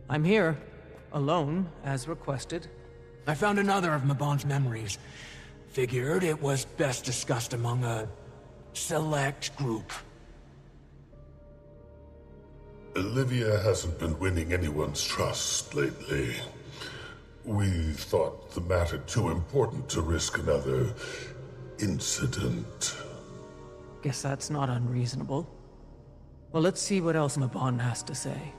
I'm here, alone, as requested. I found another of Mabon's memories. Figured it was best discussed among a select group. Livia hasn't been winning anyone's trust lately. We thought the matter too important to risk another incident. Guess that's not unreasonable. Well, let's see what else Mabon has to say.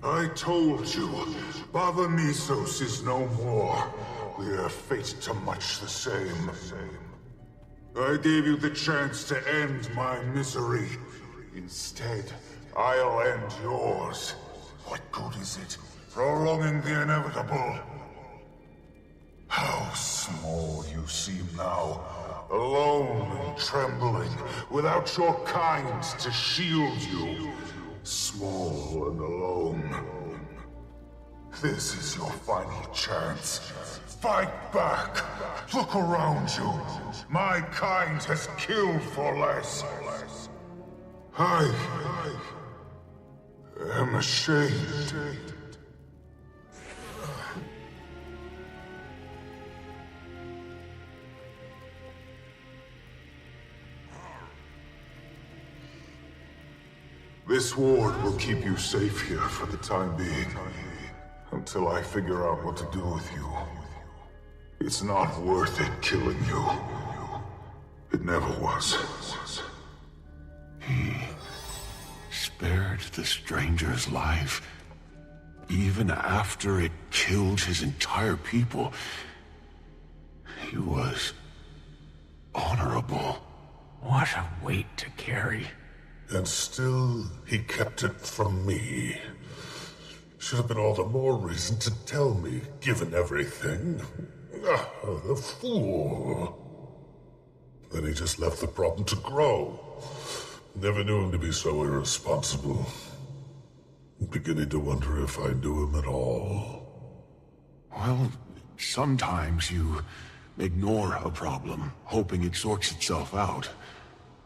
I told you, Baba Misos is no more. We are fated to much the same. I gave you the chance to end my misery. Instead, I'll end yours. What good is it? Prolonging the inevitable. How small you seem now. Alone and trembling, without your kind to shield you. Small and alone. This is your final chance. Fight back! Look around you. My kind has killed for less. I am ashamed. This ward will keep you safe here for the time being, until I figure out what to do with you. It's not worth it killing you. It never was. He spared the stranger's life, even after it killed his entire people. He was honorable. What a weight to carry. And still, he kept it from me. Should have been all the more reason to tell me, given everything. The fool. Then he just left the problem to grow. Never knew him to be so irresponsible. I'm beginning to wonder if I knew him at all. Well, sometimes you ignore a problem, hoping it sorts itself out.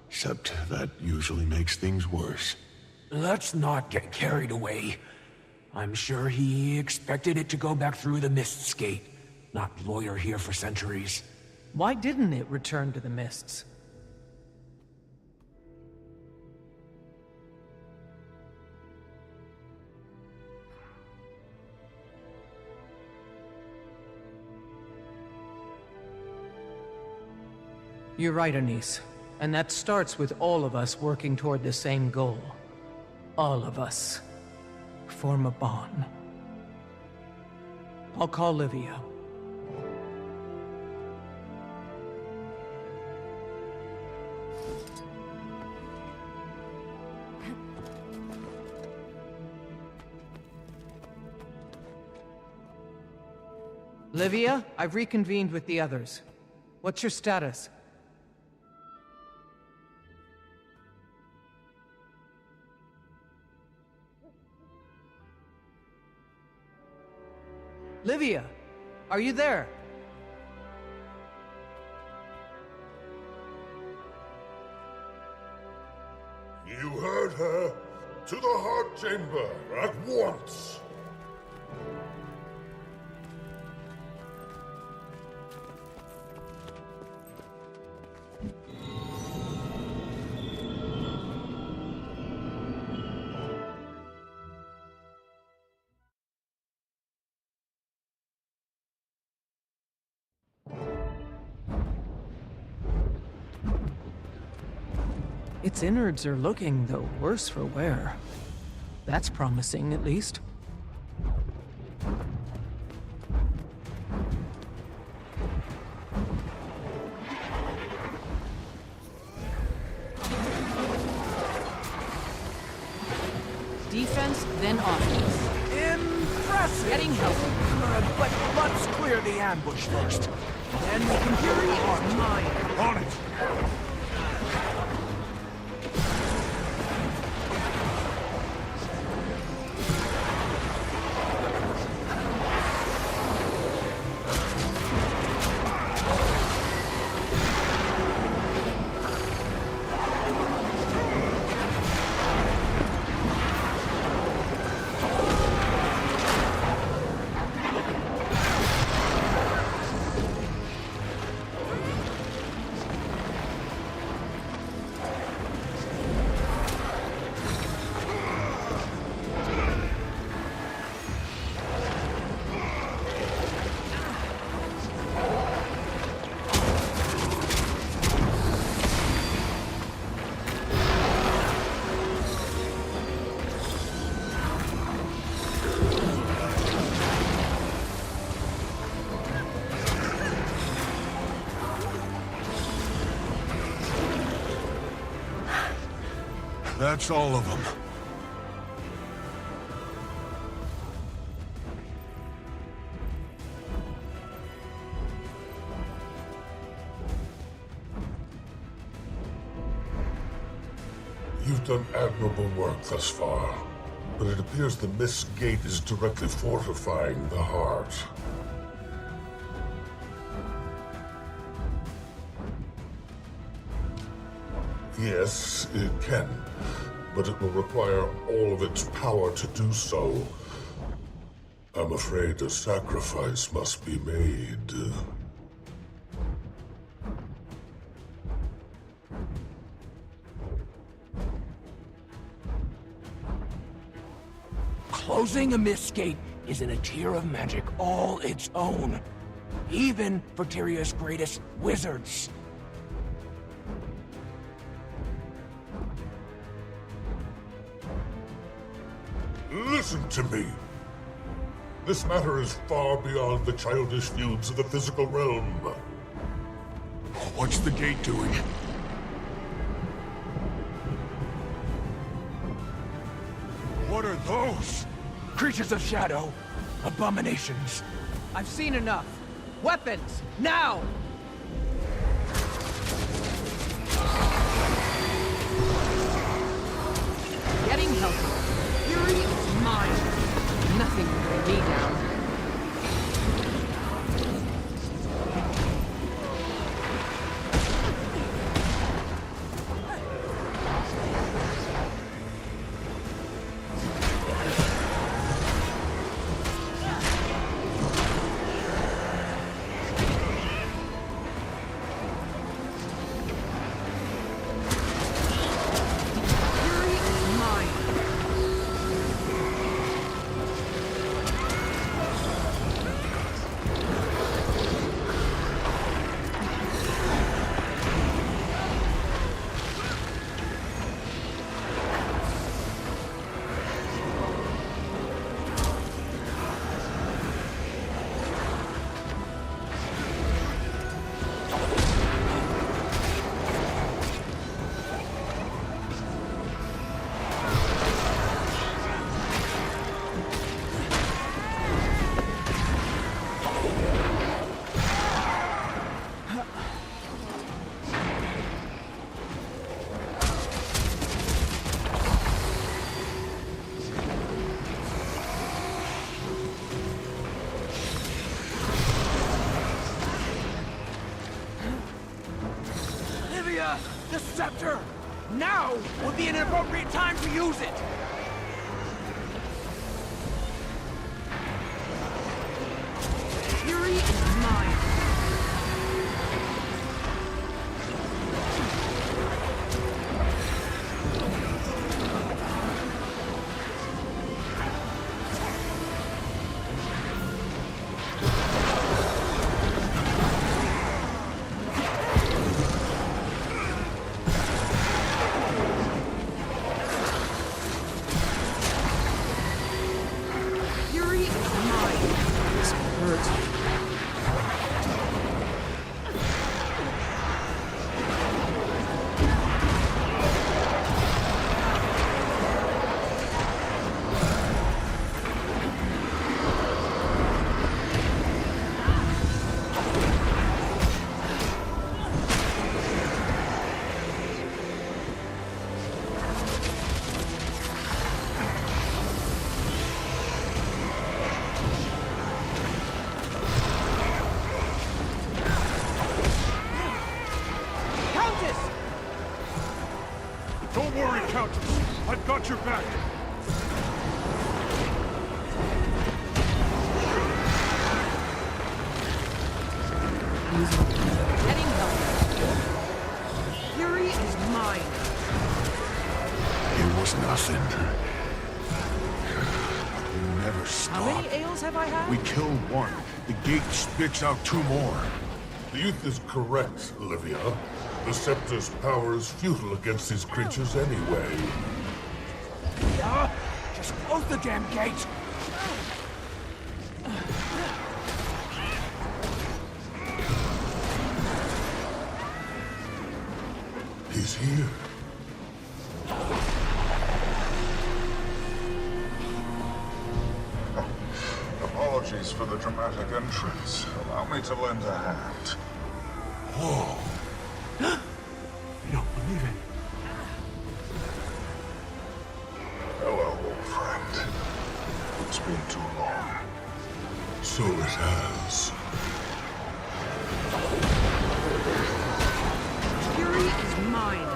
Except that usually makes things worse. Let's not get carried away. I'm sure he expected it to go back through the Mist's gate, not loiter here for centuries. Why didn't it return to the Mists? You're right, Anise. And that starts with all of us working toward the same goal. All of us. Form a bond. I'll call Livia. Livia, I've reconvened with the others. What's your status? Livia, are you there? You heard her. To the heart chamber, at once. Its innards are looking, the worse for wear. That's promising, at least. Defense, then offense. Impressive! Getting help. But let's clear the ambush first. Then we can carry our mind on it. That's all of them. You've done admirable work thus far, but it appears the Mist Gate is directly fortifying the heart. Yes, it can, but it will require all of its power to do so. I'm afraid a sacrifice must be made. Closing a Mist Gate is in a tier of magic all its own. Even for Tyria's greatest wizards. Listen to me. This matter is far beyond the childish feuds of the physical realm. What's the gate doing? What are those? Creatures of shadow. Abominations. I've seen enough. Weapons! Now! Getting healthy. Fury is mine. Nothing will bring me down. Livia! The scepter! Now would be an appropriate time to use it! Fury is mine. Fury is mine. This hurts. Don't worry, Countess. I've got your back. Getting healthy. Fury is mine. It was nothing. You never stop. How many ales have I had? We kill one. The gate spits out two more. The youth is correct, Livia. The scepter's power is futile against these creatures anyway. Yeah? Just close the damn gate! He's here. for the dramatic entrance. Allow me to lend a hand. Whoa. I don't believe it. Hello, old friend. It's been too long. So it has. Fury is mine.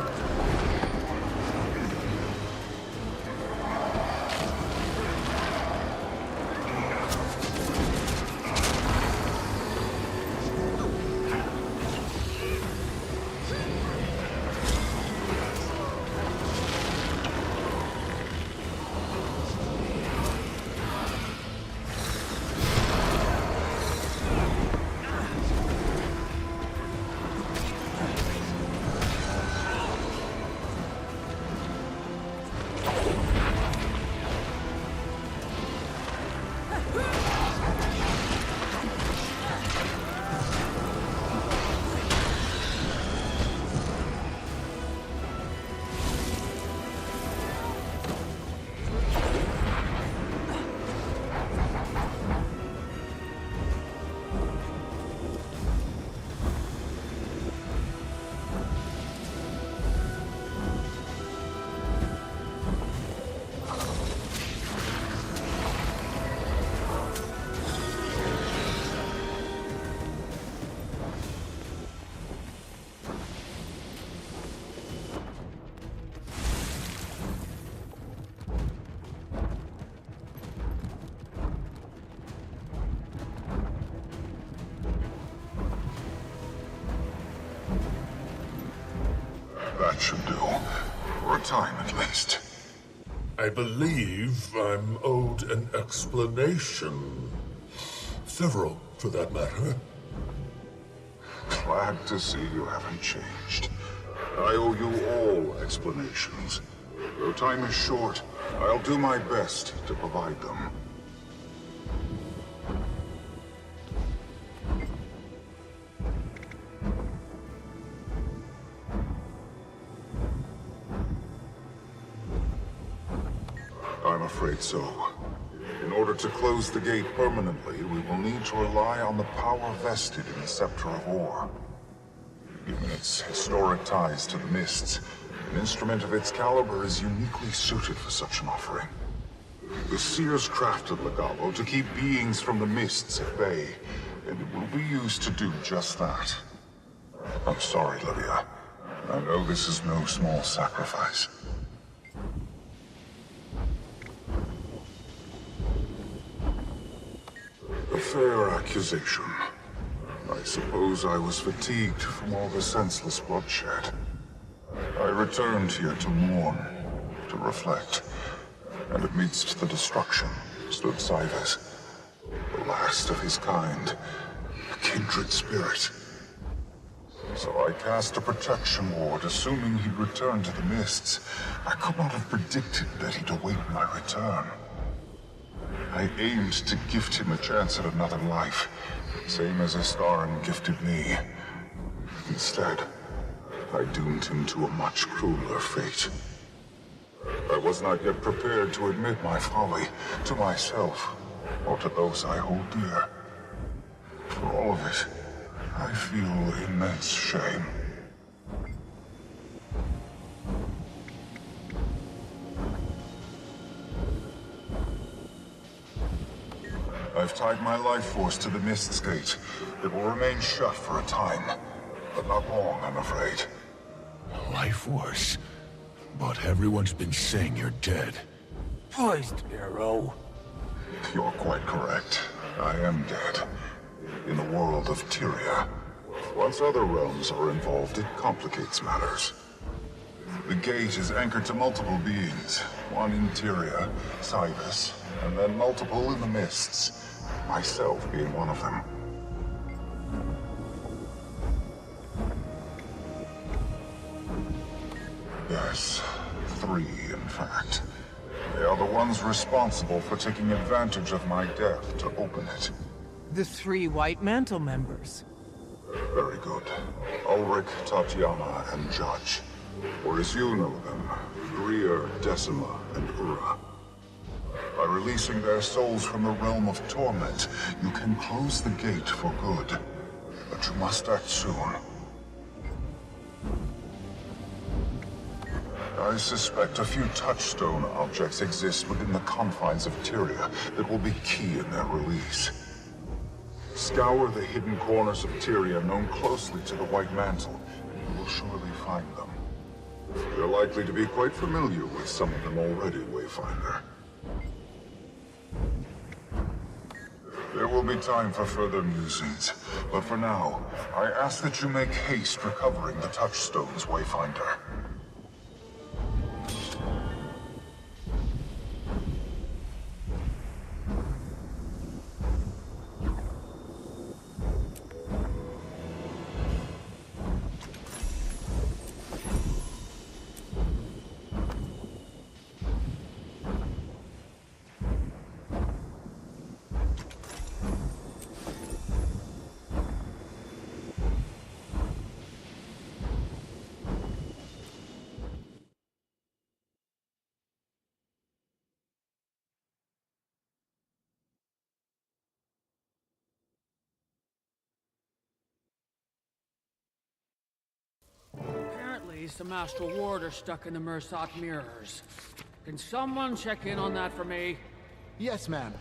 That should do. For a time, at least. I believe I'm owed an explanation. Several, for that matter. Glad to see you haven't changed. I owe you all explanations. Though time is short, I'll do my best to provide them. I'm afraid so. In order to close the gate permanently, we will need to rely on the power vested in the Scepter of War. Given its historic ties to the Mists, an instrument of its caliber is uniquely suited for such an offering. The Seers crafted Legalo to keep beings from the Mists at bay, and it will be used to do just that. I'm sorry, Livia. I know this is no small sacrifice. A fair accusation. I suppose I was fatigued from all the senseless bloodshed. I returned here to mourn, to reflect, and amidst the destruction stood Cybus, the last of his kind, a kindred spirit. So I cast a protection ward, assuming he'd return to the Mists. I could not have predicted that he'd await my return. I aimed to gift him a chance at another life, same as Astaran gifted me. Instead, I doomed him to a much crueler fate. I was not yet prepared to admit my folly, to myself, or to those I hold dear. For all of it, I feel immense shame. I've tied my life force to the Mist's Gate. It will remain shut for a time, but not long, I'm afraid. Life Force? But everyone's been saying you're dead. Poised arrow. You're quite correct. I am dead. In the world of Tyria. Once other realms are involved, it complicates matters. The gate is anchored to multiple beings. One in Tyria, Cybus, and then multiple in the Mists. Myself being one of them. Yes, 3 in fact. They are the ones responsible for taking advantage of my death to open it. The 3 White Mantle members. Very good. Ulrich, Tatiana, and Judge. Or as you know them, Greer, Decima, and Ura. By releasing their souls from the realm of torment, you can close the gate for good. But you must act soon. I suspect a few touchstone objects exist within the confines of Tyria that will be key in their release. Scour the hidden corners of Tyria known closely to the White Mantle, and you will surely find them. You're likely to be quite familiar with some of them already, Wayfinder. There will be time for further musings, but for now, I ask that you make haste recovering the touchstones, Wayfinder. Apparently, some astral ward are stuck in the Mersat mirrors. Can someone check in on that for me? Yes, ma'am.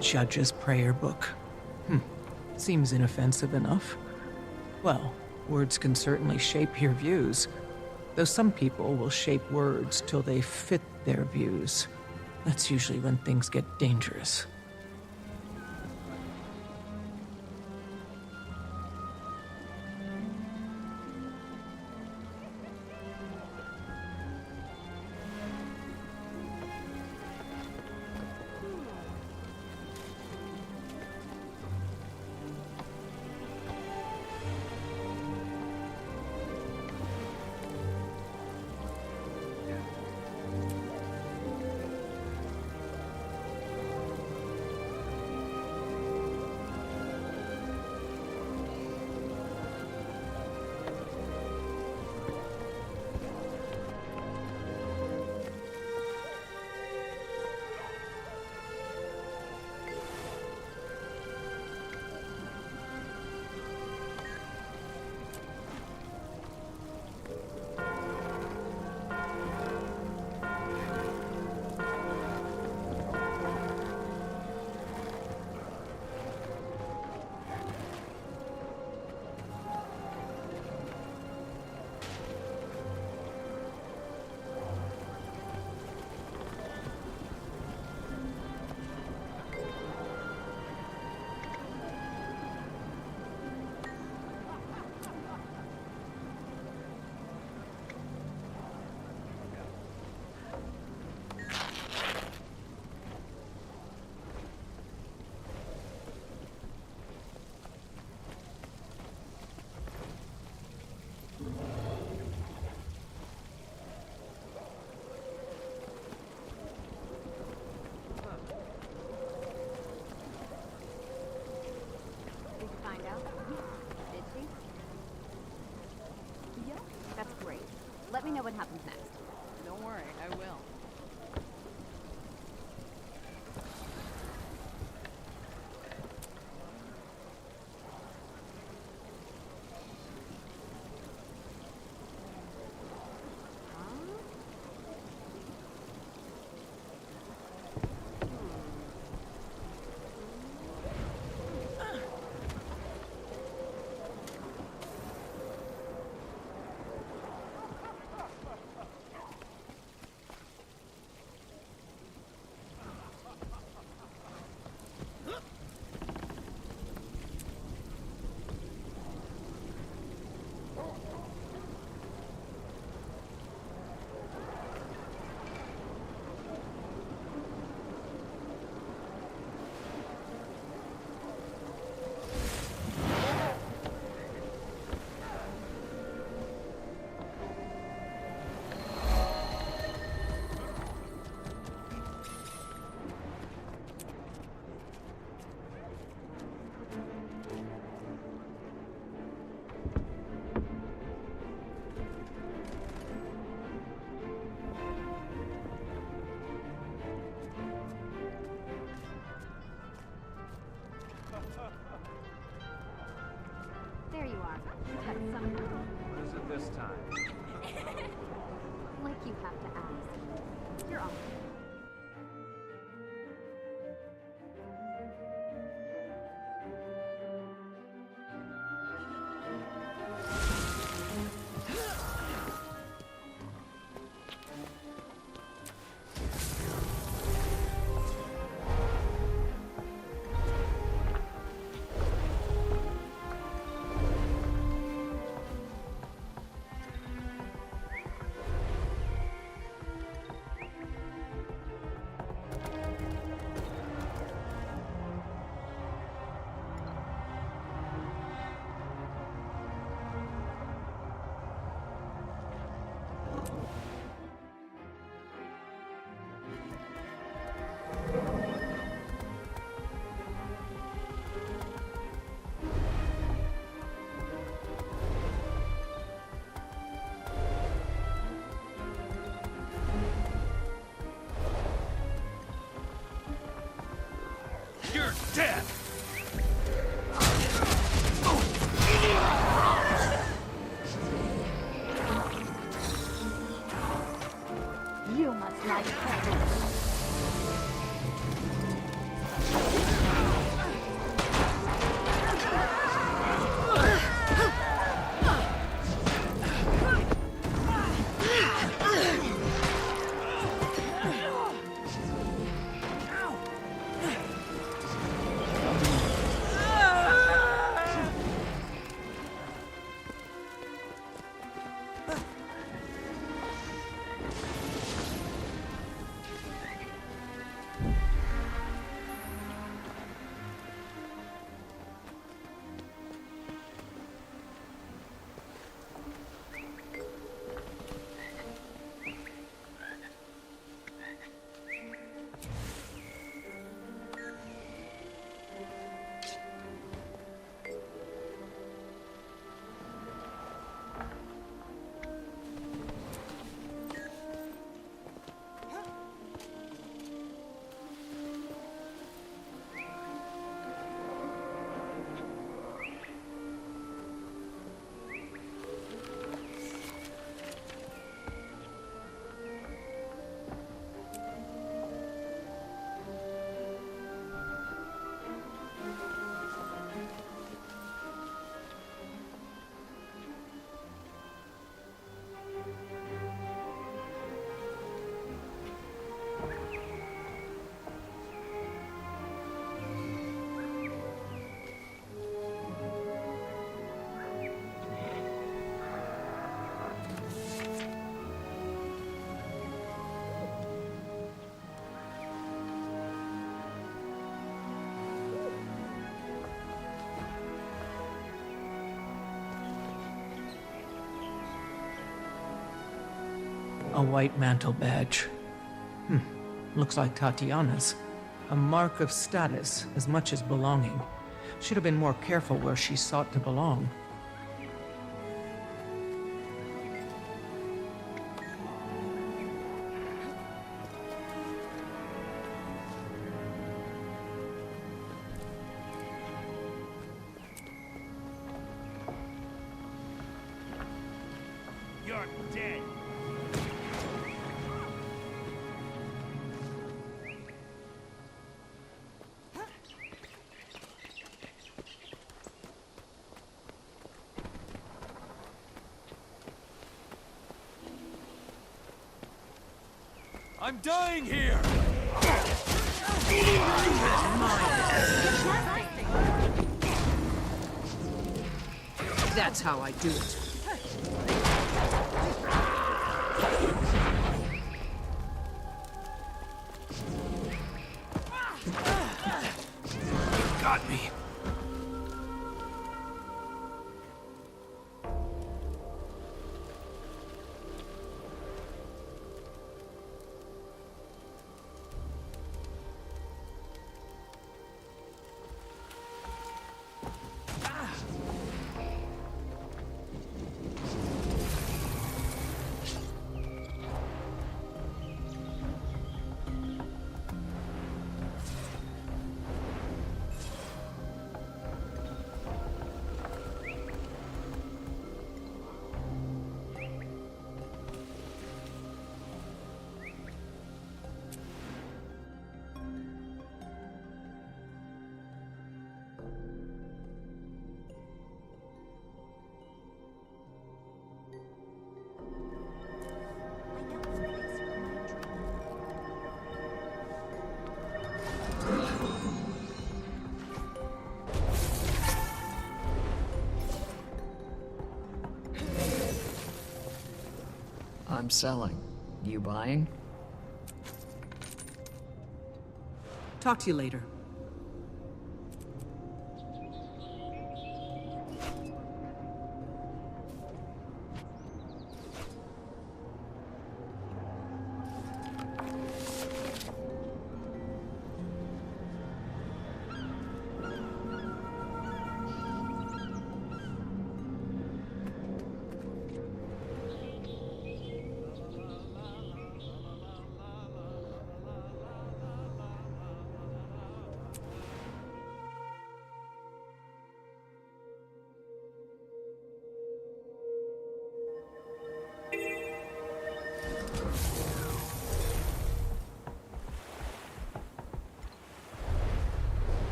judge's prayer book. Seems inoffensive enough. Well, words can certainly shape your views, though some people will shape words till they fit their views. That's usually when things get dangerous. Let me know what happens next. Don't worry, I will. There you are. That's something. What is it this time? Like you have to ask. You're on. You're dead! You must like heaven. A white mantle badge. Looks like Tatiana's. A mark of status as much as belonging. Should have been more careful where she sought to belong. You're dead. I'm dying here! That's how I do it. Got me. I'm selling. You buying? Talk to you later.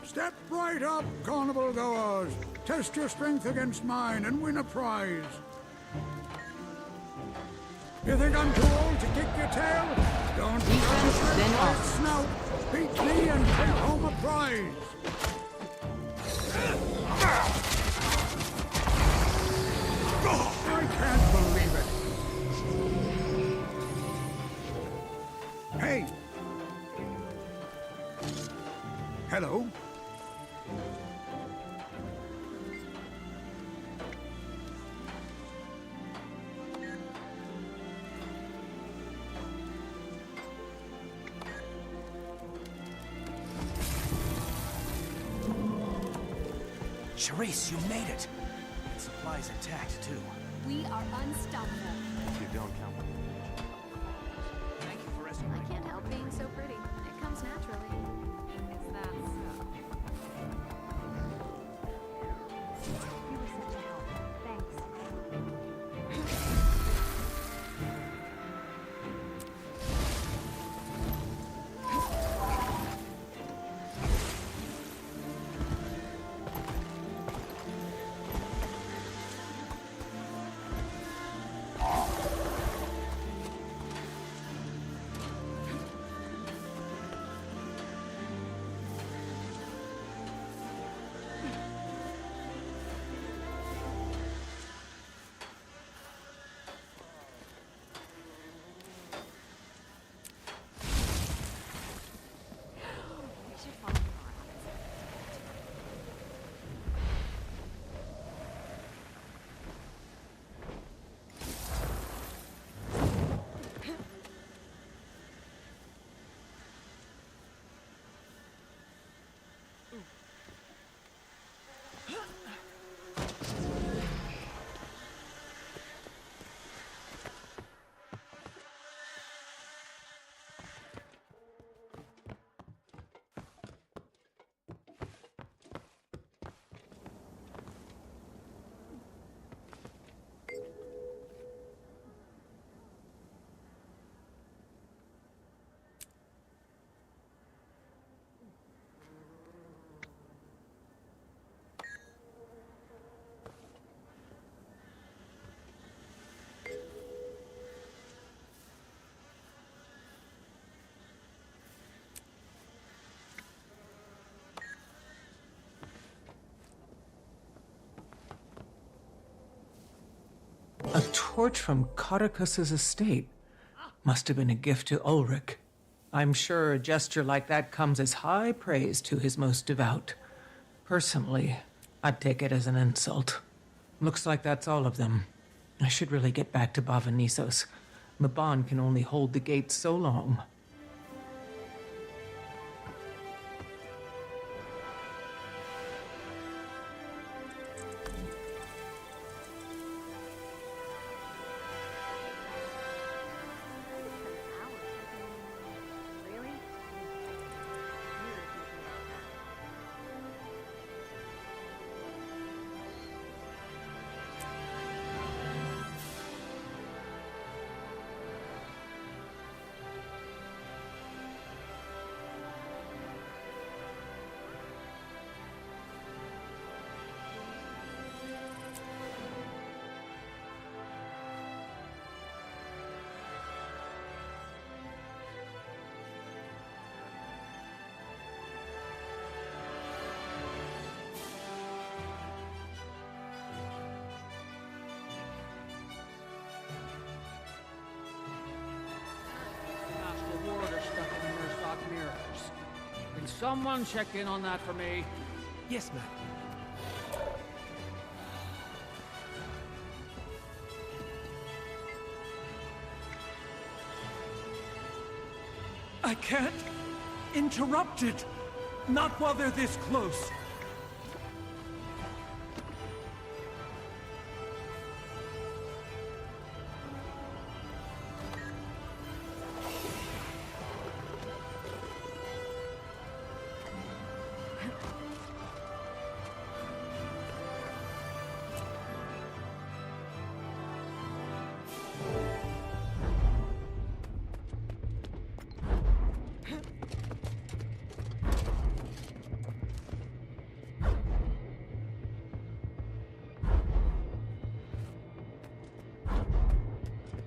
Step right up, carnival goers. Test your strength against mine and win a prize. You think I'm too old to kick your tail? Don't Defense, then offense. Snout. Beat me and take home a prize. I can't believe it. Hey. Hello. Charisse, you made it! Supplies intact, too. We are unstoppable. If you don't count me. Thank you for rescuing me. I can't help being so pretty. It comes naturally. Is that so? You were such a help. Thanks. A torch from Codicus's estate. Must have been a gift to Ulrich. I'm sure a gesture like that comes as high praise to his most devout. Personally, I'd take it as an insult. Looks like that's all of them. I should really get back to Bavanisos. Maban can only hold the gate so long. Really? Someone check in on that for me. Yes, ma'am. I can't interrupt it. Not while they're this close.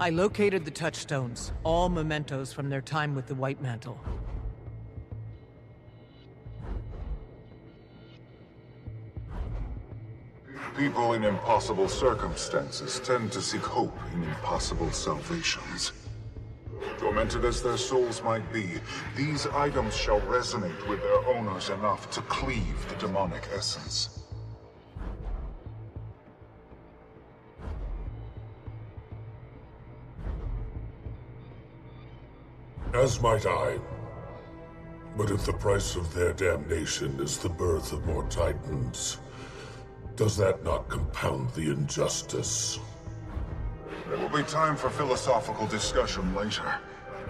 I located the touchstones, all mementos from their time with the White Mantle. People in impossible circumstances tend to seek hope in impossible salvations. Tormented as their souls might be, these items shall resonate with their owners enough to cleave the demonic essence. As might I. But if the price of their damnation is the birth of more Titans, does that not compound the injustice? There will be time for philosophical discussion later.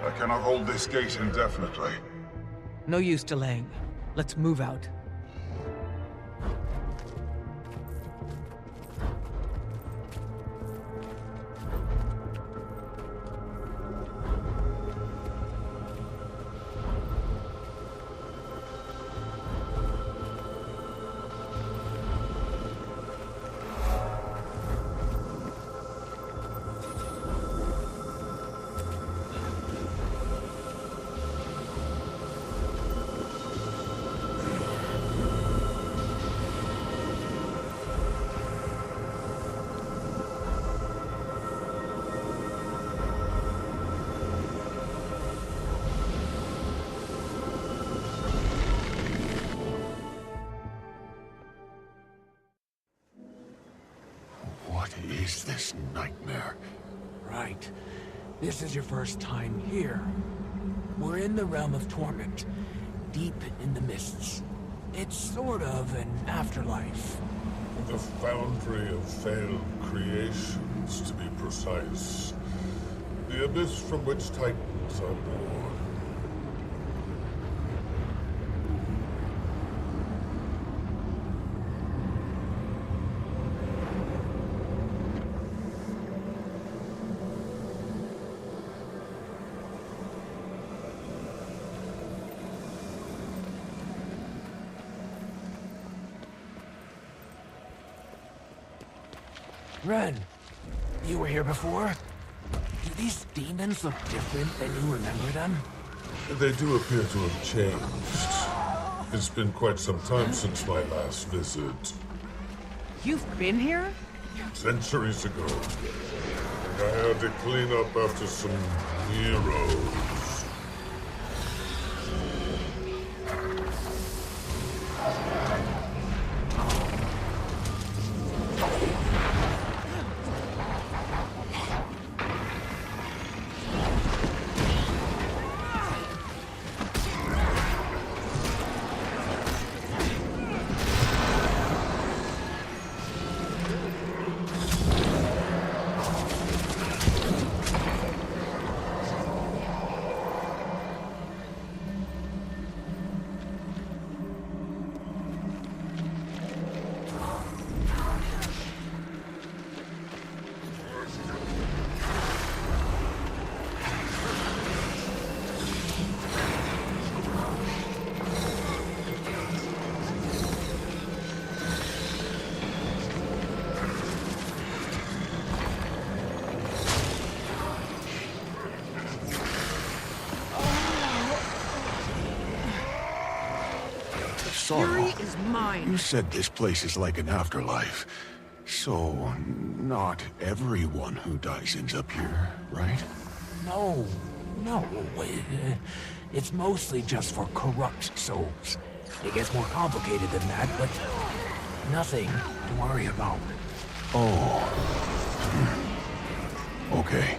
I cannot hold this gate indefinitely. No use delaying. Let's move out. What is this nightmare? Right. This is your first time here. We're in the realm of torment, deep in the mists. It's sort of an afterlife. The foundry of failed creations, to be precise. The abyss from which Titans are born. Ren, you were here before? Do these demons look different than you remember them? They do appear to have changed. It's been quite some time since my last visit. You've been here? Centuries ago. I had to clean up after some heroes. Fury is mine. You said this place is like an afterlife. So, not everyone who dies ends up here, right? No. It's mostly just for corrupt souls. It gets more complicated than that, but nothing to worry about. Oh. Okay.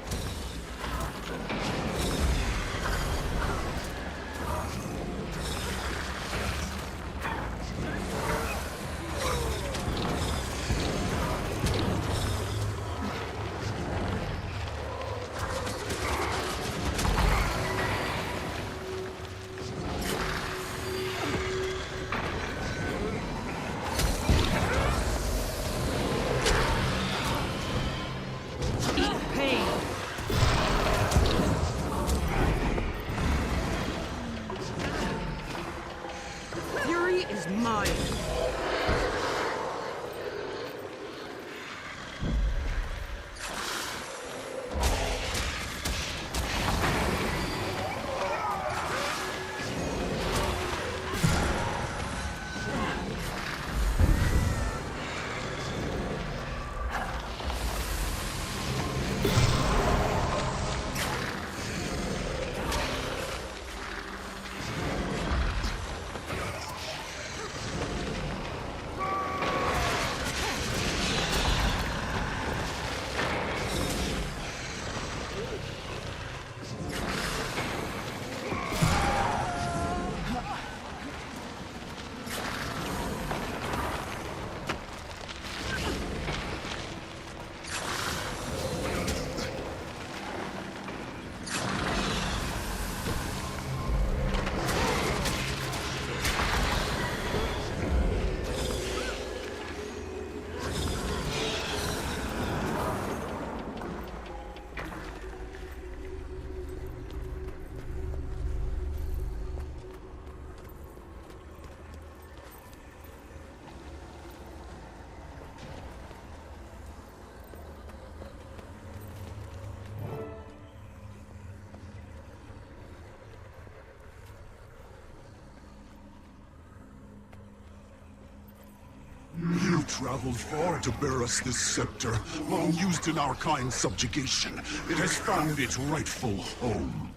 You traveled far to bear us this scepter, long used in our kind's subjugation. It has found its rightful home.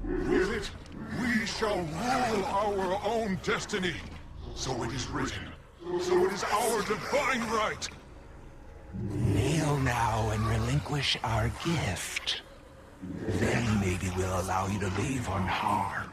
With it, we shall rule our own destiny. So it is written. So it is our divine right. Kneel now and relinquish our gift. Then maybe we'll allow you to leave unharmed.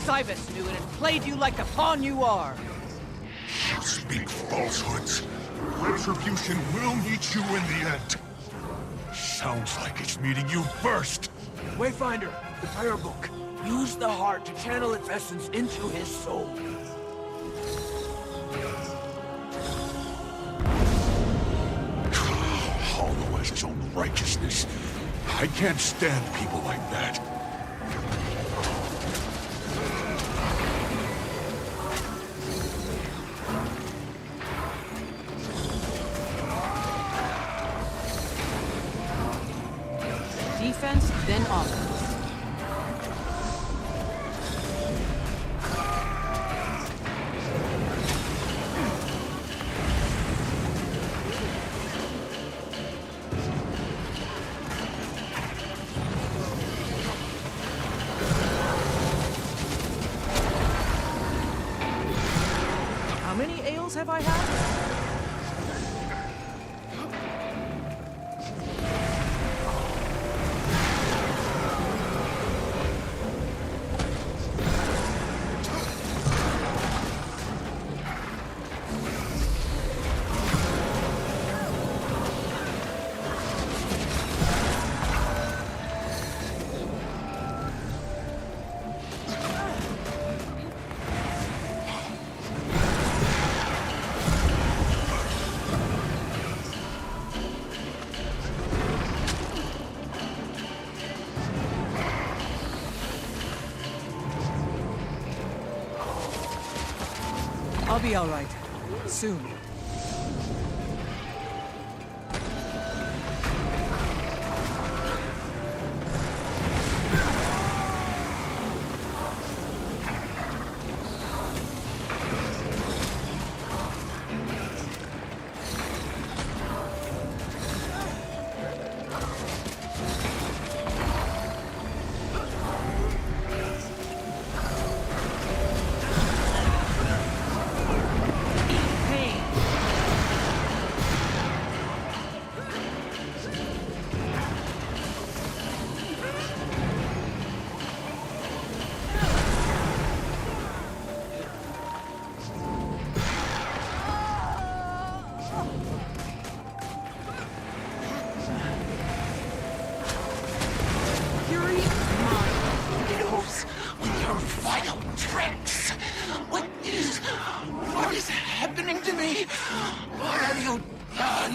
Cybus knew it and played you like the pawn you are. You speak falsehoods. Retribution will meet you in the end. Sounds like it's meeting you first. Wayfinder, the prayer book. Use the heart to channel its essence into his soul. Hollow as his own righteousness. I can't stand people like that. Defense, then offense. How many ales have I had? I'll be all right. Soon.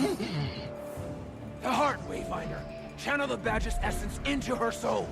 The heart, Wayfinder. Channel the badge's essence into her soul.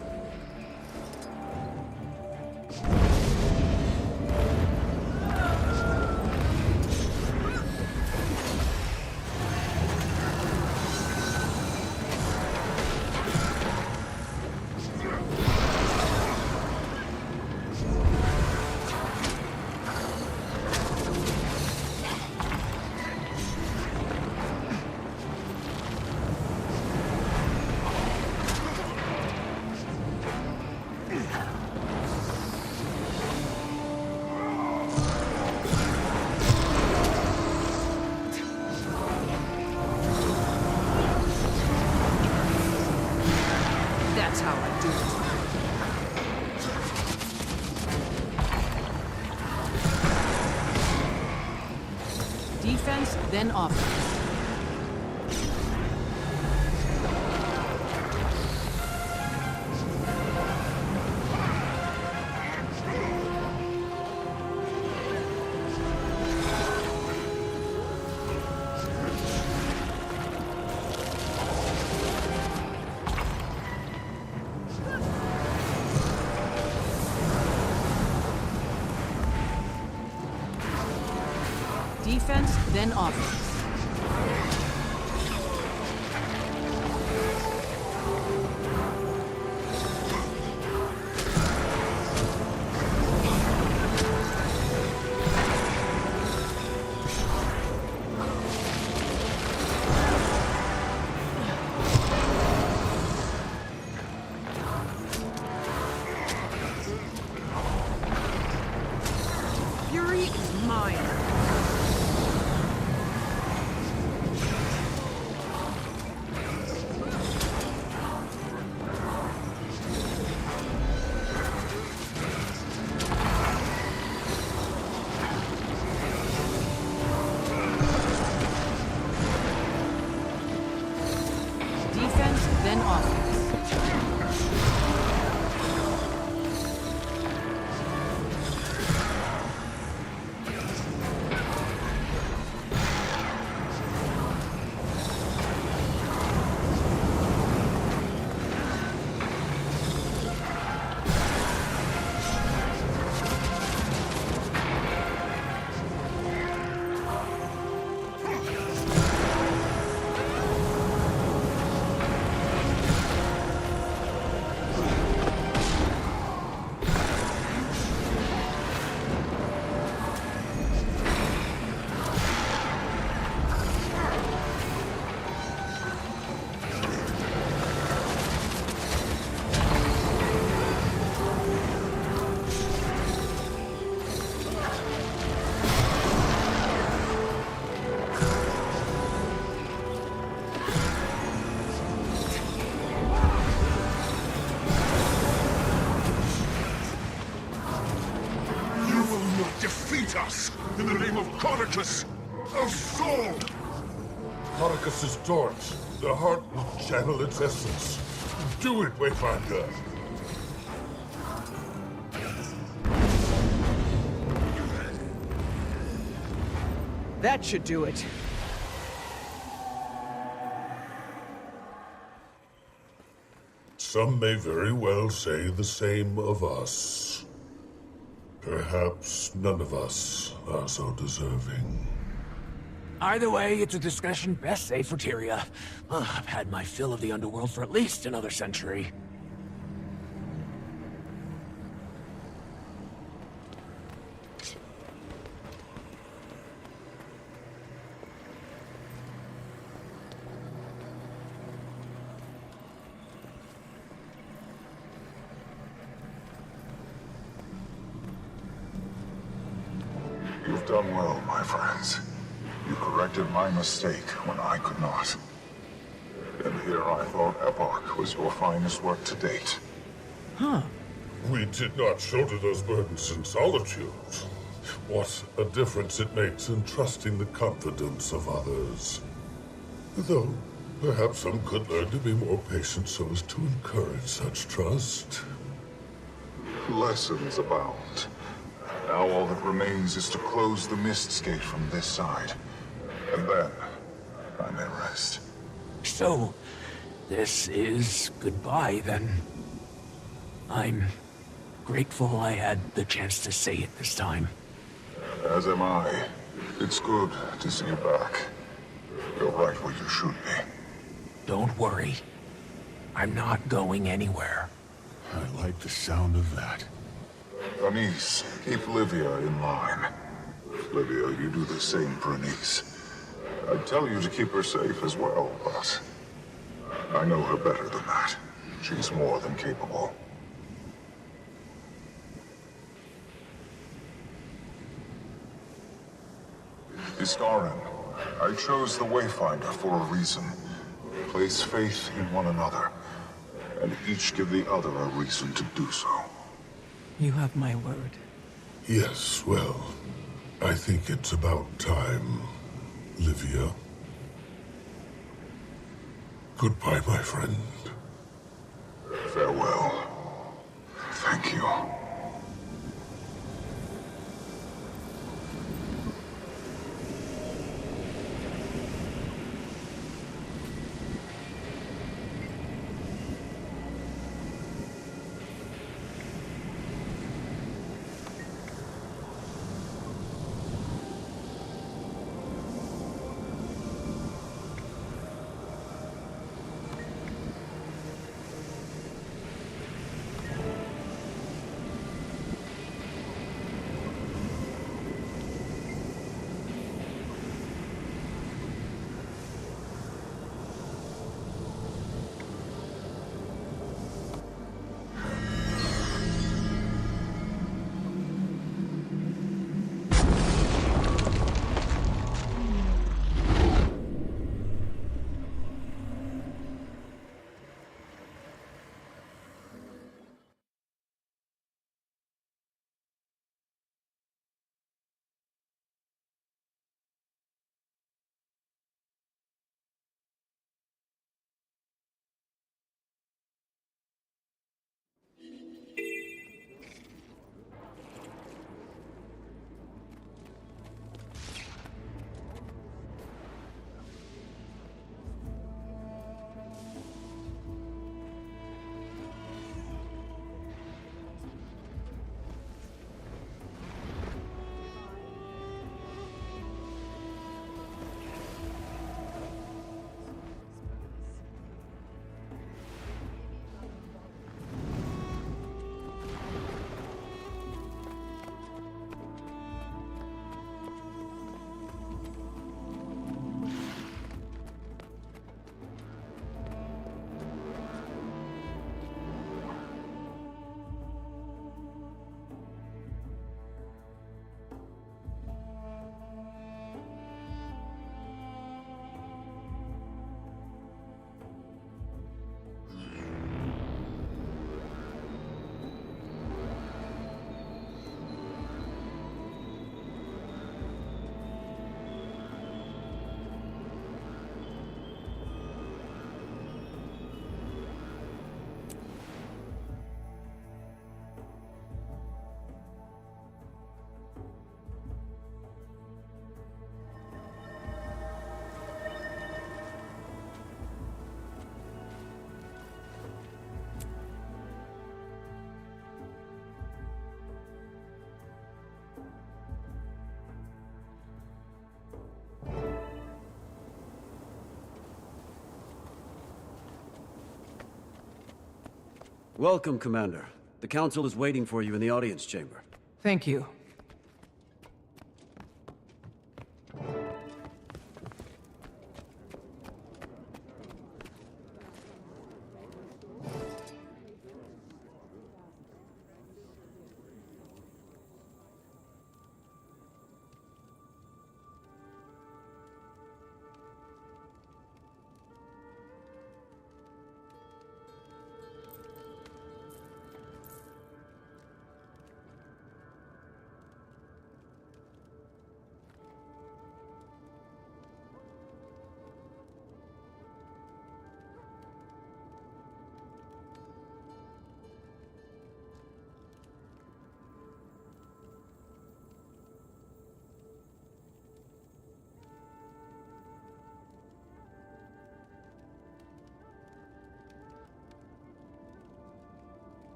That's how I do it. Defense, then offense. Defense, then offense. Fury is mine. Defense, then offense. Defeat us in the name of Conicus of Sol! Conicus's torch. The heart will channel its essence. Do it, Wayfinder. That should do it. Some may very well say the same of us. Perhaps none of us are so deserving. Either way, it's a discussion best saved for Tyria. I've had my fill of the underworld for at least another century. You've done well, my friends. You corrected my mistake when I could not. And here I thought Epoch was your finest work to date. Huh. We did not shoulder those burdens in solitude. What a difference it makes in trusting the confidence of others. Though, perhaps some could learn to be more patient so as to encourage such trust. Lessons abound. Now all that remains is to close the Mist's Gate from this side. And then I may rest. So, this is goodbye, then. I'm grateful I had the chance to say it this time. As am I. It's good to see you back. You're right where you should be. Don't worry. I'm not going anywhere. I like the sound of that. Anise, keep Livia in line. Livia, you do the same for Anise. I'd tell you to keep her safe as well, but I know her better than that. She's more than capable. Istarin, I chose the Wayfinder for a reason. Place faith in one another, and each give the other a reason to do so. You have my word. Yes, well, I think it's about time, Livia. Goodbye, my friend. Farewell. Thank you. Welcome, Commander. The Council is waiting for you in the audience chamber. Thank you.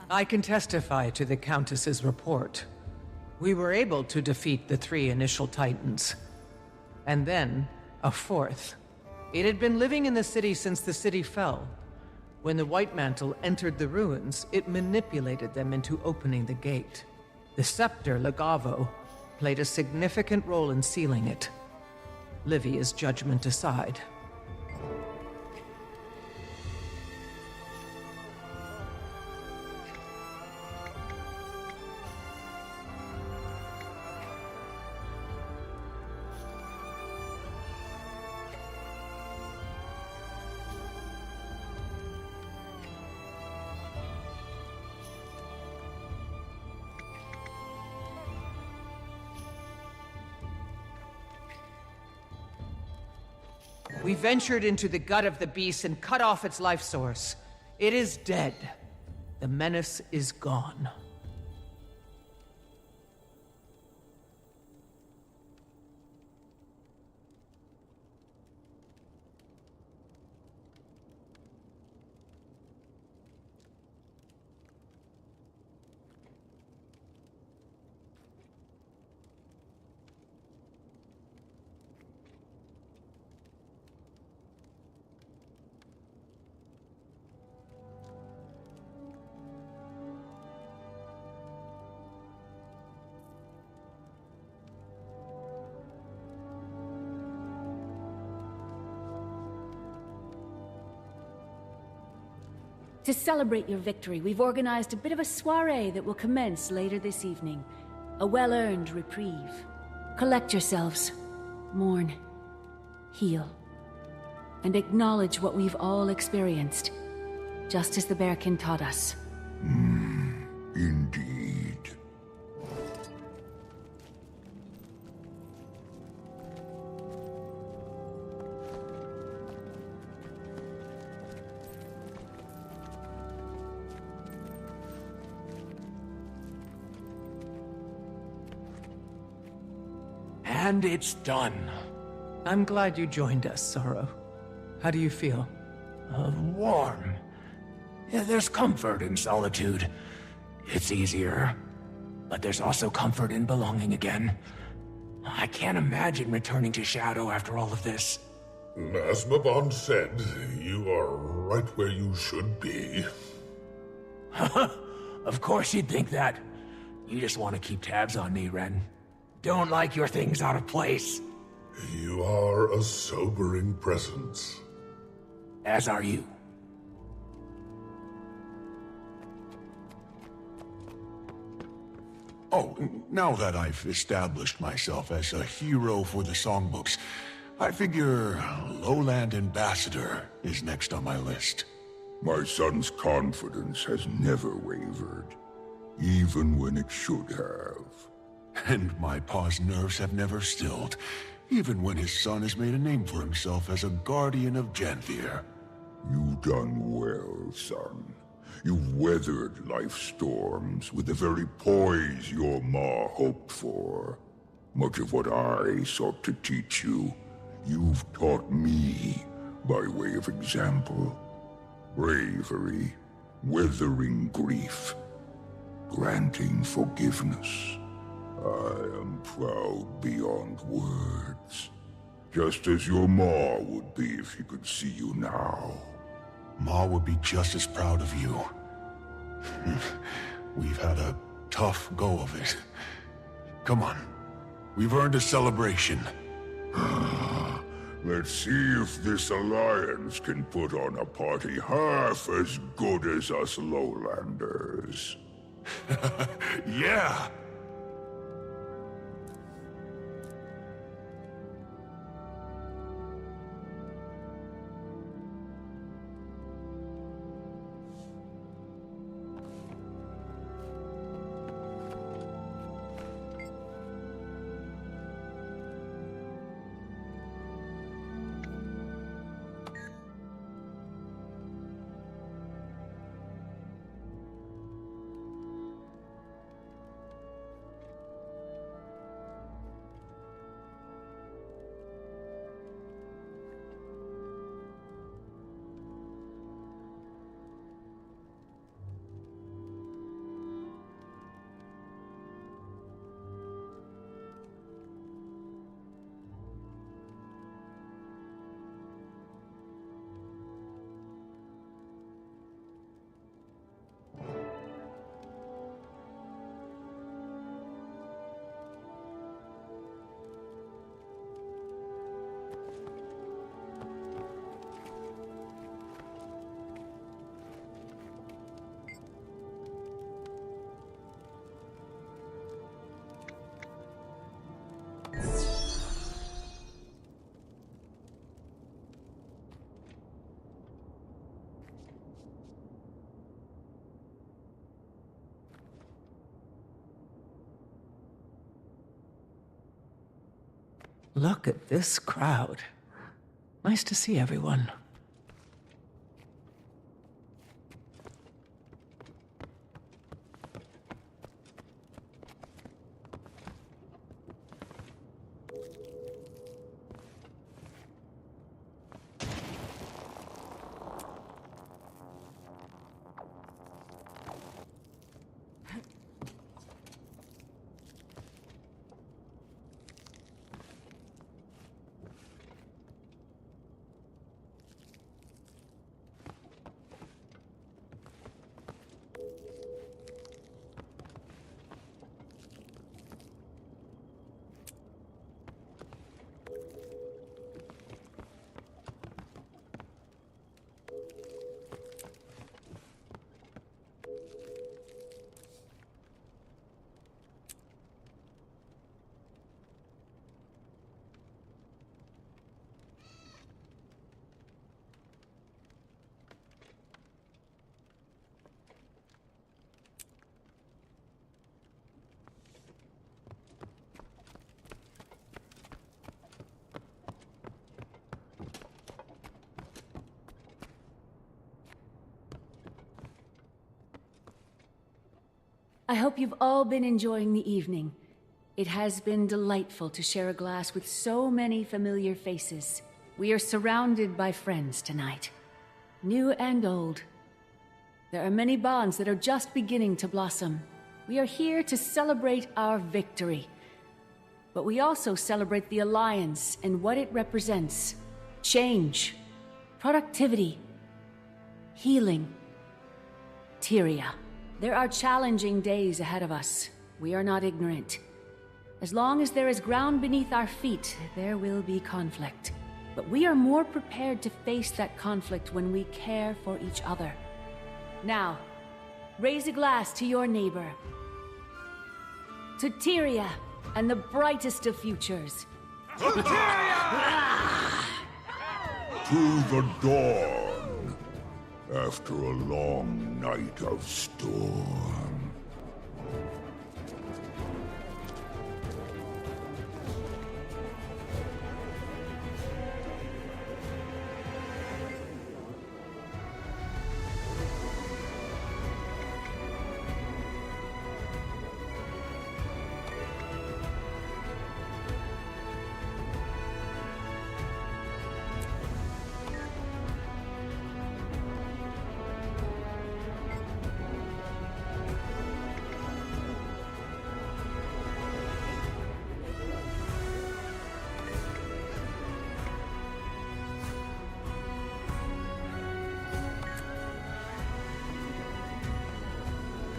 I can testify to the Countess's report. We were able to defeat the 3 initial Titans. And then, a 4th. It had been living in the city since the city fell. When the White Mantle entered the ruins, it manipulated them into opening the gate. The scepter, Legavo, played a significant role in sealing it. Livia's judgment aside. We ventured into the gut of the beast and cut off its life source. It is dead. The menace is gone. To celebrate your victory, we've organized a bit of a soiree that will commence later this evening. A well-earned reprieve. Collect yourselves. Mourn. Heal. And acknowledge what we've all experienced. Just as the Bearkin taught us. Indeed. And it's done. I'm glad you joined us, Sorrow. How do you feel? Warm. Yeah, there's comfort in solitude. It's easier. But there's also comfort in belonging again. I can't imagine returning to Shadow after all of this. As Mabon said, you are right where you should be. Of course you'd think that. You just want to keep tabs on me, Ren. Don't like your things out of place. You are a sobering presence. As are you. Oh, now that I've established myself as a hero for the songbooks, I figure Lowland Ambassador is next on my list. My son's confidence has never wavered, even when it should have. And my pa's nerves have never stilled, even when his son has made a name for himself as a guardian of Janthir. You've done well, son. You've weathered life's storms with the very poise your ma hoped for. Much of what I sought to teach you, you've taught me by way of example. Bravery, weathering grief, granting forgiveness. I am proud beyond words. Just as your ma would be if she could see you now. Ma would be just as proud of you. We've had a tough go of it. Come on. We've earned a celebration. Let's see if this alliance can put on a party half as good as us Lowlanders. Yeah! Look at this crowd. Nice to see everyone. I hope you've all been enjoying the evening. It has been delightful to share a glass with so many familiar faces. We are surrounded by friends tonight, new and old. There are many bonds that are just beginning to blossom. We are here to celebrate our victory. But we also celebrate the Alliance and what it represents. Change, productivity, healing, Tyria. There are challenging days ahead of us. We are not ignorant. As long as there is ground beneath our feet, there will be conflict. But we are more prepared to face that conflict when we care for each other. Now, raise a glass to your neighbor. To Tyria and the brightest of futures. To the dawn. After a long night of storm.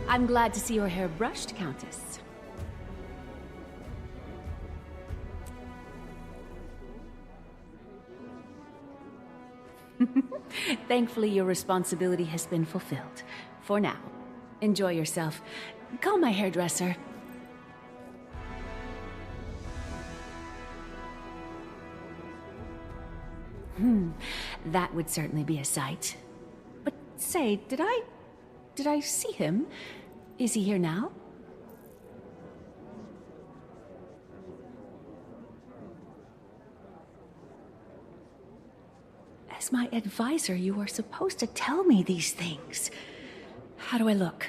I'm glad to see your hair brushed, Countess. Thankfully, your responsibility has been fulfilled. For now. Enjoy yourself. Call my hairdresser. That would certainly be a sight. But say, did I see him? Is he here now? As my advisor, you are supposed to tell me these things. How do I look?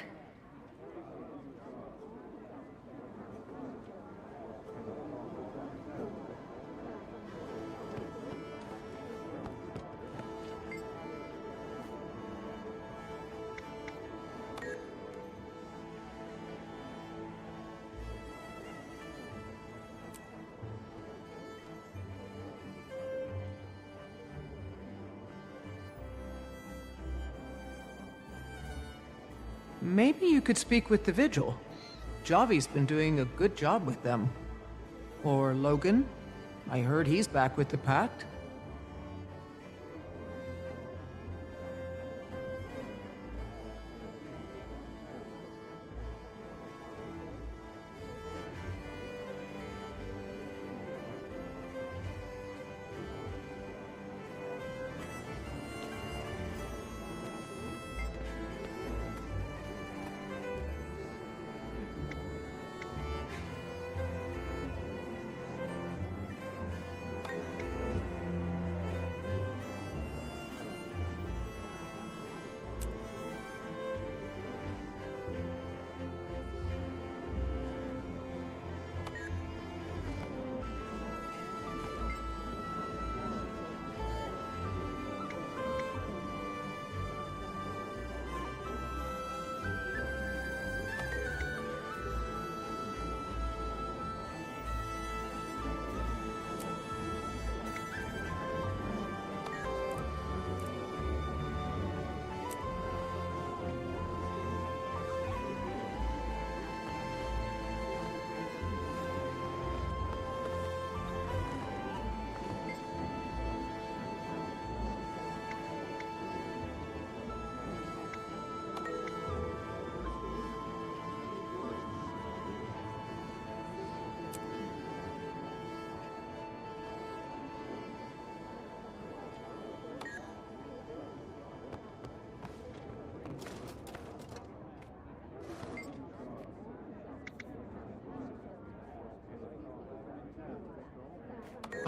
Maybe you could speak with the Vigil. Javi's been doing a good job with them. Or Logan. I heard he's back with the Pact.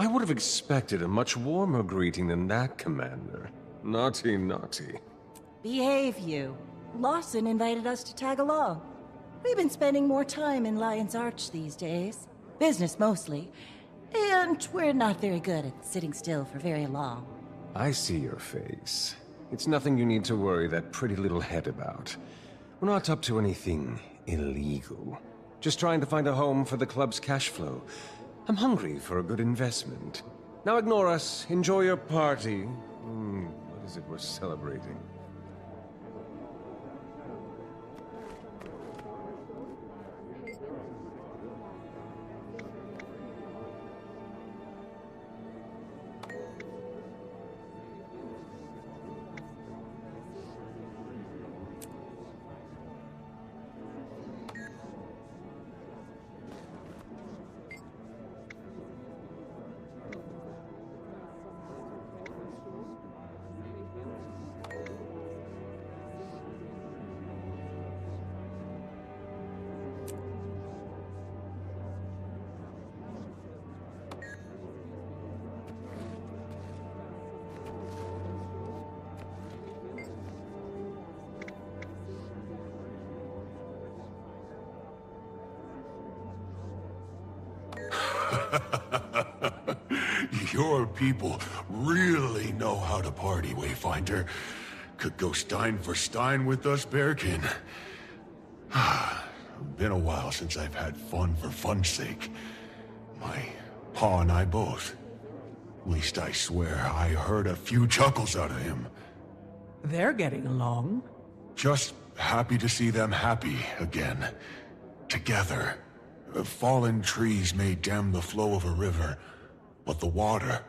I would have expected a much warmer greeting than that, Commander. Naughty, naughty. Behave, you. Lawson invited us to tag along. We've been spending more time in Lion's Arch these days. Business mostly. And we're not very good at sitting still for very long. I see your face. It's nothing you need to worry that pretty little head about. We're not up to anything illegal. Just trying to find a home for the club's cash flow. I'm hungry for a good investment. Now ignore us. Enjoy your party. What is it we're celebrating? Your people really know how to party, Wayfinder. Could go Stein for Stein with us, Bearkin. Been a while since I've had fun for fun's sake. My pa and I both. At least I swear I heard a few chuckles out of him. They're getting along. Just happy to see them happy again. Together. Fallen trees may dam the flow of a river, but the water,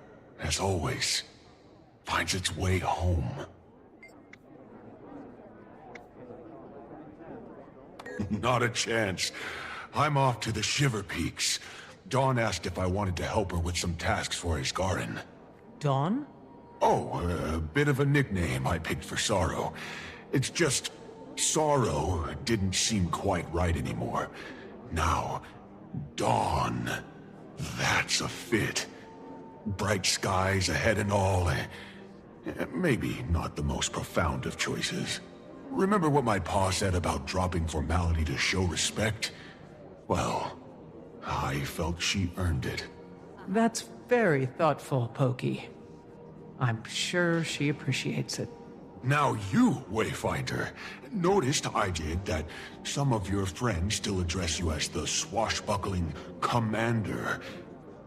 as always, finds its way home. Not a chance. I'm off to the Shiver Peaks. Dawn asked if I wanted to help her with some tasks for Isgarin. Dawn? Oh, a bit of a nickname I picked for Sorrow. It's just, Sorrow didn't seem quite right anymore. Now, Dawn. That's a fit. Bright skies ahead and all. Maybe not the most profound of choices. Remember what my pa said about dropping formality to show respect? Well, I felt she earned it. That's very thoughtful, Pokey. I'm sure she appreciates it. Now you, Wayfinder, noticed I did that some of your friends still address you as the swashbuckling commander.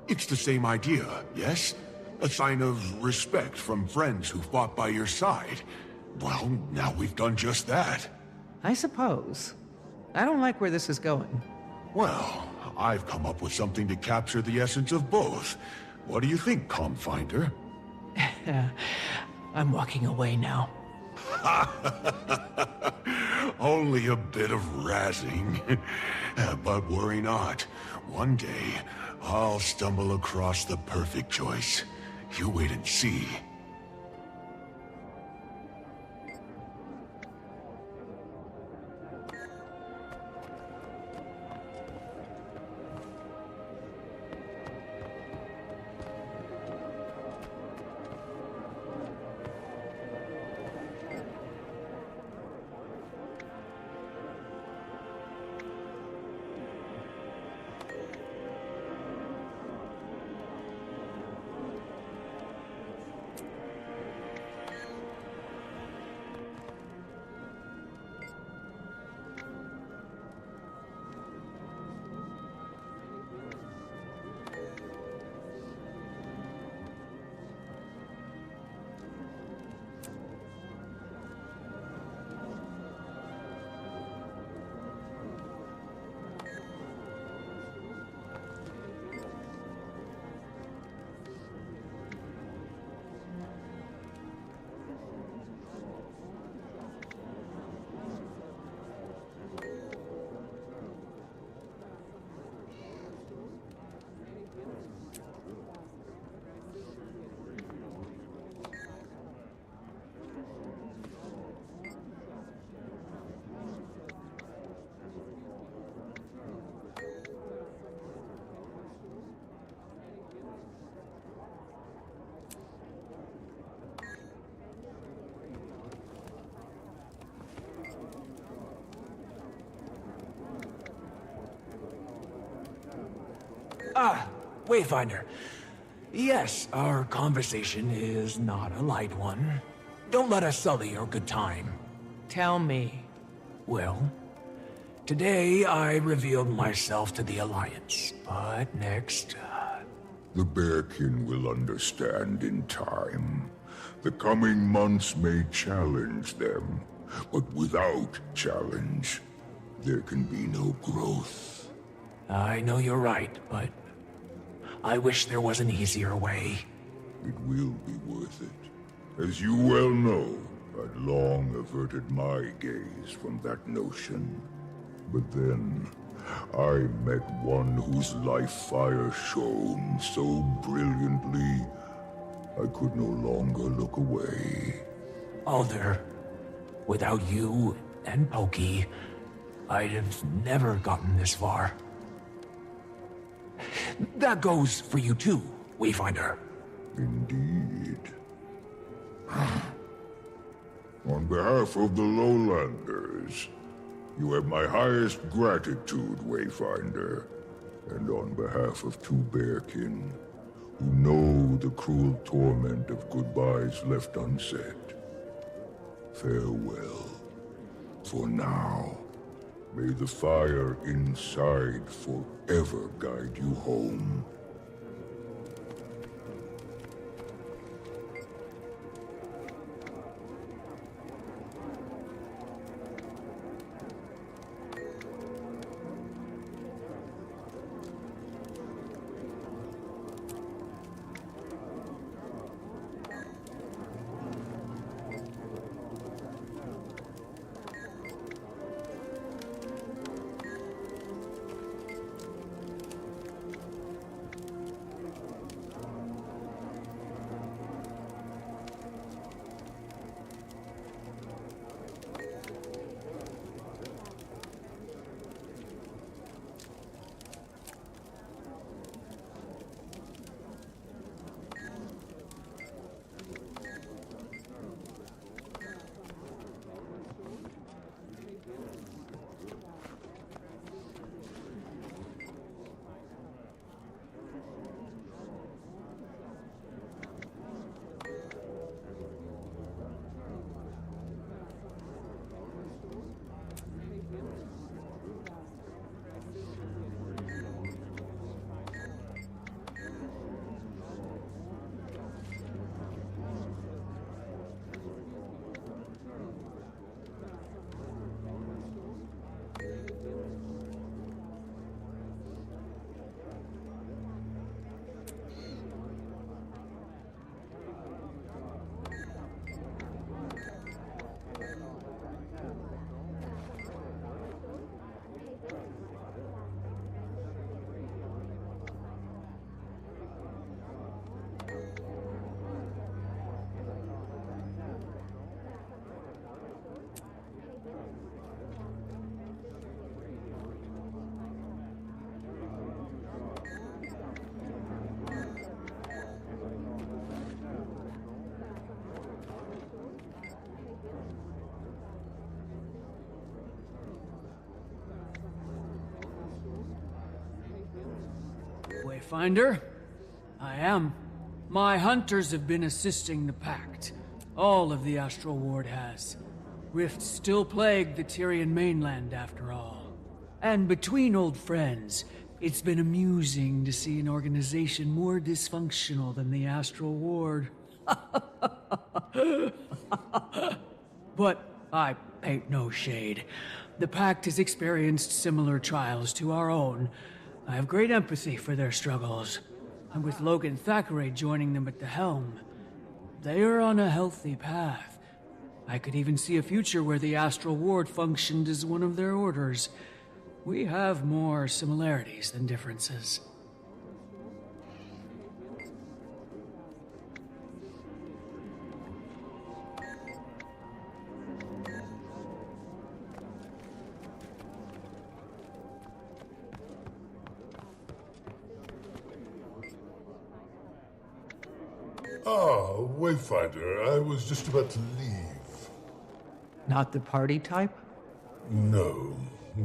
It's the same idea, yes? A sign of respect from friends who fought by your side. Well, now we've done just that. I suppose. I don't like where this is going. Well, I've come up with something to capture the essence of both. What do you think, Comfinder? I'm walking away now. Only a bit of razzing. But worry not. One day, I'll stumble across the perfect choice. You wait and see. Wayfinder. Yes, our conversation is not a light one. Don't let us sully your good time. Tell me. Well, today I revealed myself to the Alliance, but next, The Bearkin will understand in time. The coming months may challenge them, but without challenge, there can be no growth. I know you're right, but I wish there was an easier way. It will be worth it. As you well know, I'd long averted my gaze from that notion. But then, I met one whose life fire shone so brilliantly, I could no longer look away. Alder, without you and Pokey, I'd have never gotten this far. That goes for you too, Wayfinder. Indeed. On behalf of the Lowlanders, you have my highest gratitude, Wayfinder. And on behalf of two Bearkin, who know the cruel torment of goodbyes left unsaid, farewell. For now, may the fire inside forever guide you home. Wayfinder, I am. My hunters have been assisting the Pact. All of the Astral Ward has. Rifts still plague the Tyrian mainland, after all. And between old friends, it's been amusing to see an organization more dysfunctional than the Astral Ward. But I ain't no shade. The Pact has experienced similar trials to our own. I have great empathy for their struggles. And with Logan Thackeray joining them at the helm, they are on a healthy path. I could even see a future where the Astral Ward functioned as one of their orders. We have more similarities than differences. Ah, Wayfinder, I was just about to leave. Not the party type? No,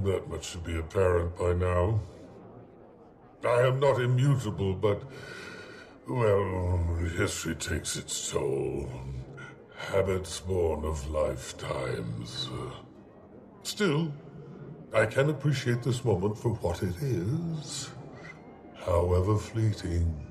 that much should be apparent by now. I am not immutable, but, well, history takes its toll. Habits born of lifetimes. Still, I can appreciate this moment for what it is, however fleeting.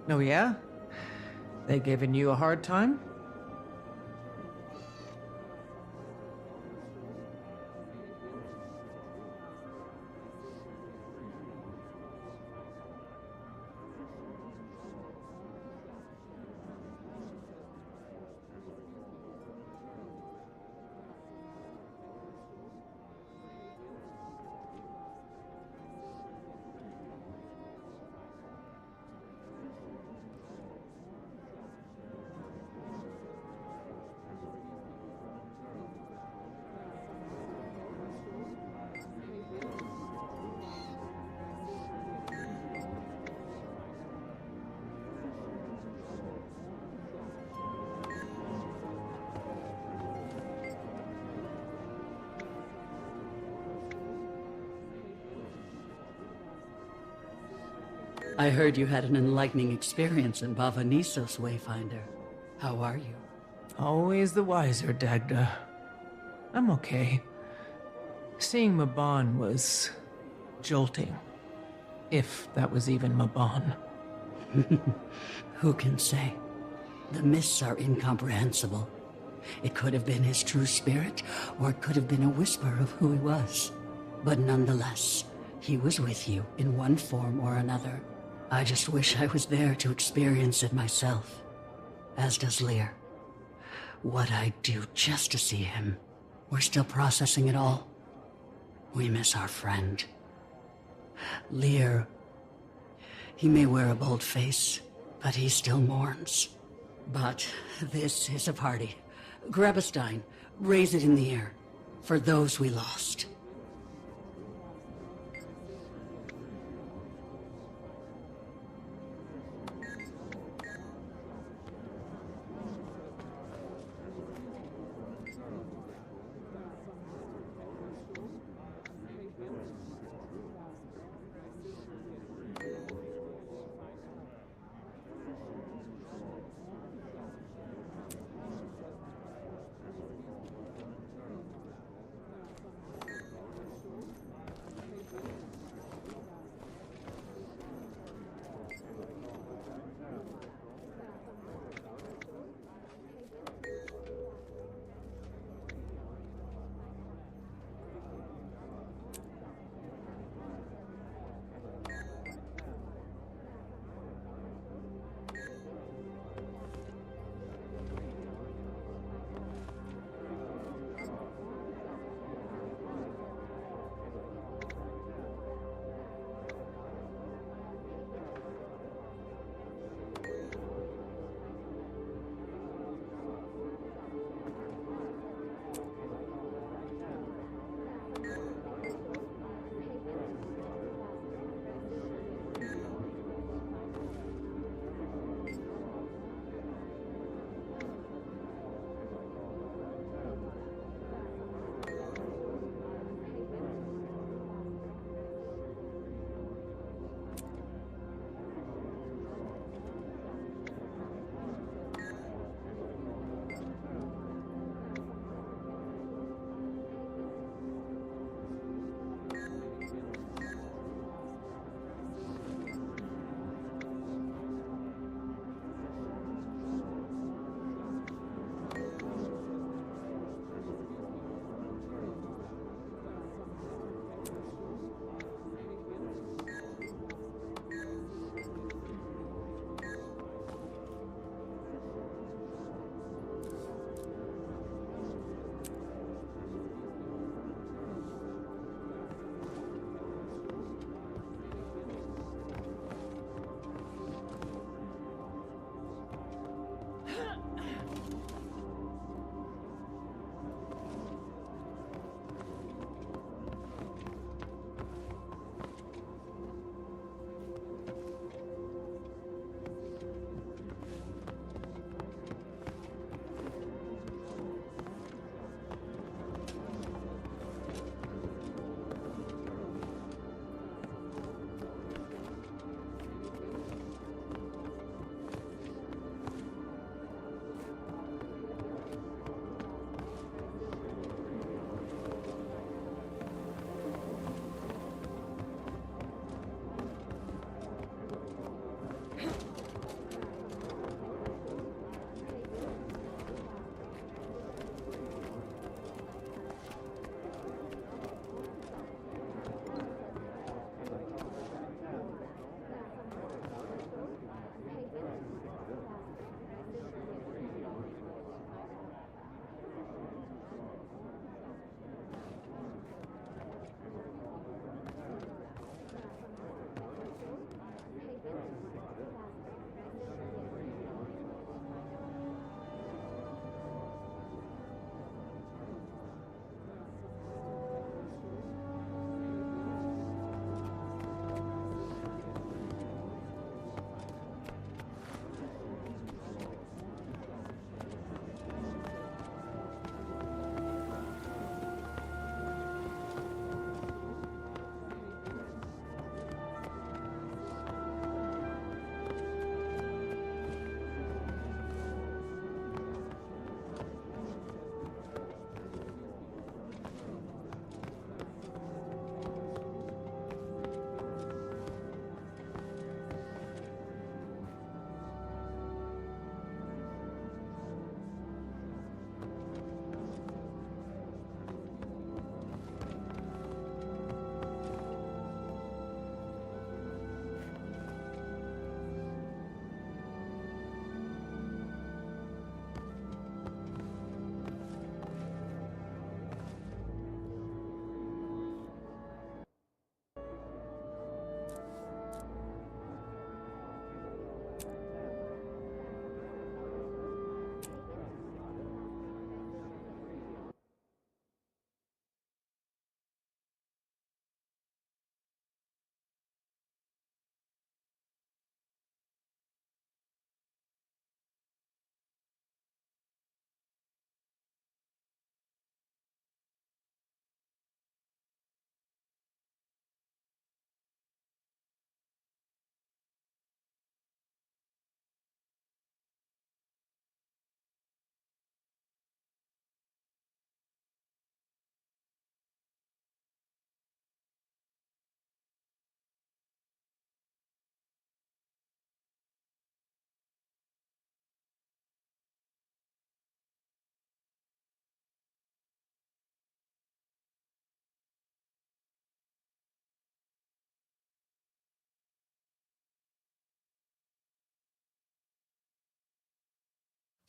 Oh yeah? They giving you a hard time? I heard you had an enlightening experience in Bavanissos, Wayfinder. How are you? Always the wiser, Dagda. I'm okay. Seeing Mabon was jolting. If that was even Mabon. Who can say? The mists are incomprehensible. It could have been his true spirit, or it could have been a whisper of who he was. But nonetheless, he was with you in one form or another. I just wish I was there to experience it myself. As does Lear. What I'd do just to see him. We're still processing it all. We miss our friend. Lear, he may wear a bold face, but he still mourns. But this is a party. Grab a stein, raise it in the air, for those we lost.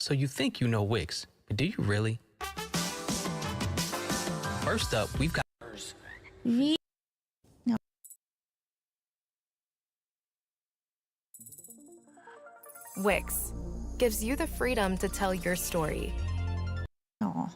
So you think you know Wix, but do you really? First up, we've got Wix gives you the freedom to tell your story. Aw.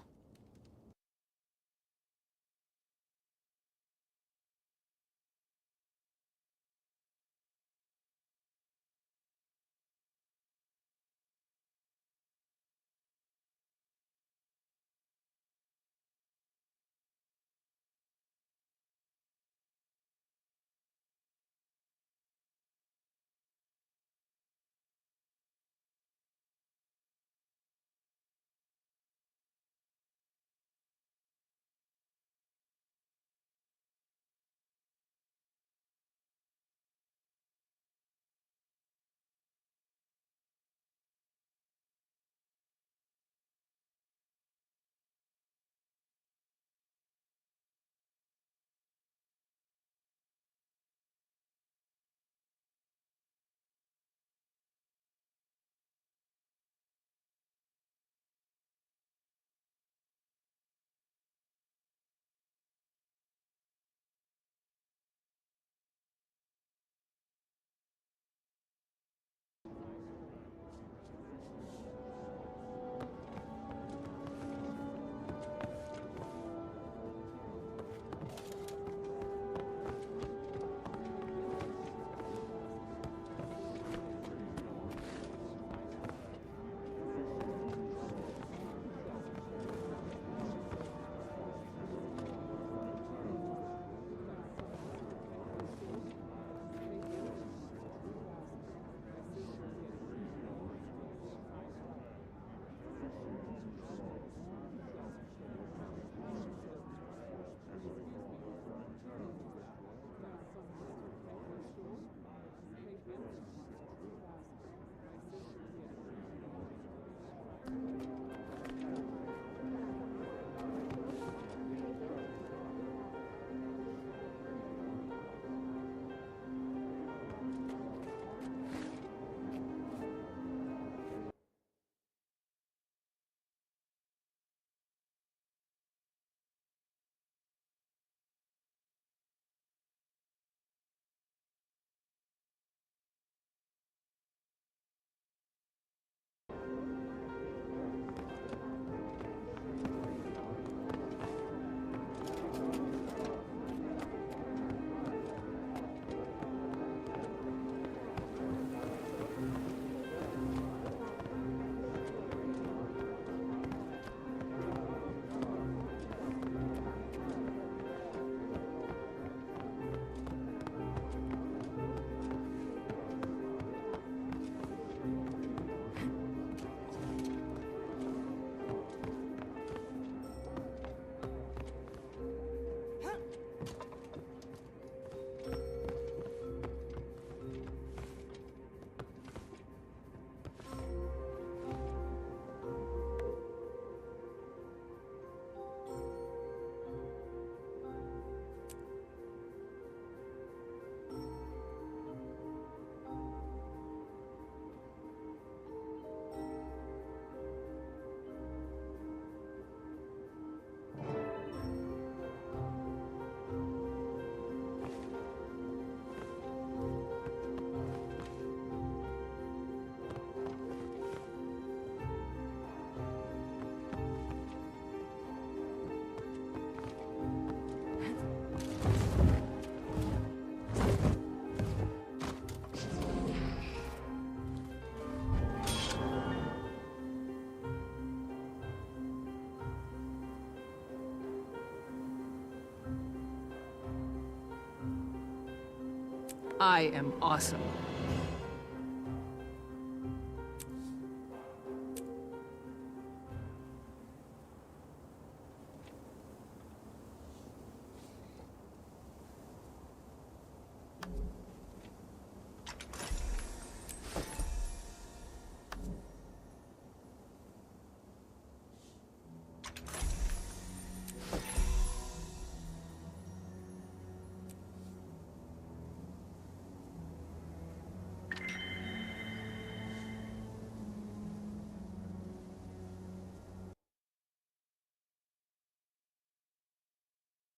I am awesome.